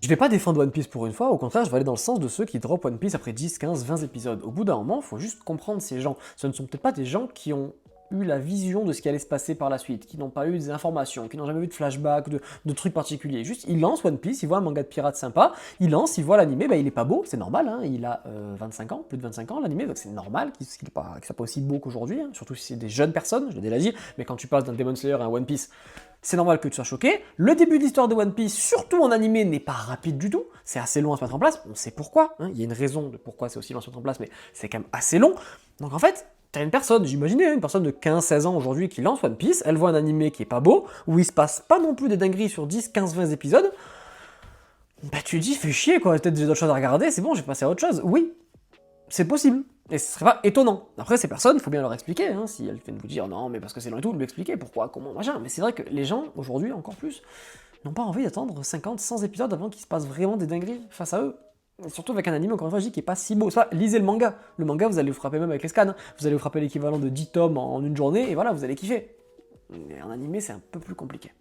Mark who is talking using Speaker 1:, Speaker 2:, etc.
Speaker 1: Je vais pas défendre One Piece pour une fois, au contraire, je vais aller dans le sens de ceux qui drop One Piece après 10, 15, 20 épisodes. Au bout d'un moment, faut juste comprendre ces gens. Ce ne sont peut-être pas des gens qui ont eu la vision de ce qui allait se passer par la suite, qui n'ont pas eu des informations, qui n'ont jamais vu de flashback, de trucs particuliers. Juste, ils lancent One Piece, ils voient un manga de pirate sympa, ils lancent, ils voient l'animé, bah il est pas beau, c'est normal, hein, il a 25 ans, plus de 25 ans l'animé, donc c'est normal qu'il soit pas aussi beau qu'aujourd'hui, hein, surtout si c'est des jeunes personnes, je l'ai déjà dit, mais quand tu passes d'un Demon Slayer à un One Piece, c'est normal que tu sois choqué. Le début de l'histoire de One Piece, surtout en animé, n'est pas rapide du tout. C'est assez long à se mettre en place. On sait pourquoi. Hein. Il y a une raison de pourquoi c'est aussi long à se mettre en place, mais c'est quand même assez long. Donc en fait, t'as une personne, j'imaginais, une personne de 15-16 ans aujourd'hui qui lance One Piece, elle voit un animé qui est pas beau, où il se passe pas non plus des dingueries sur 10, 15, 20 épisodes. Bah tu te dis, fais chier quoi, peut-être j'ai d'autres choses à regarder, c'est bon, j'ai passé à autre chose. Oui, c'est possible. Et ce serait pas étonnant. Après, ces personnes, il faut bien leur expliquer, hein, si elles viennent vous dire non, mais parce que c'est long et tout, lui expliquer pourquoi, comment, machin. Mais c'est vrai que les gens, aujourd'hui, encore plus, n'ont pas envie d'attendre 50, 100 épisodes avant qu'il se passe vraiment des dingueries face à eux. Et surtout avec un anime, encore une fois, je dis, qui est pas si beau. Soit, lisez le manga. Le manga, vous allez vous frapper même avec les scans. Hein. Vous allez vous frapper l'équivalent de 10 tomes en une journée, et voilà, vous allez kiffer. Mais un animé, c'est un peu plus compliqué.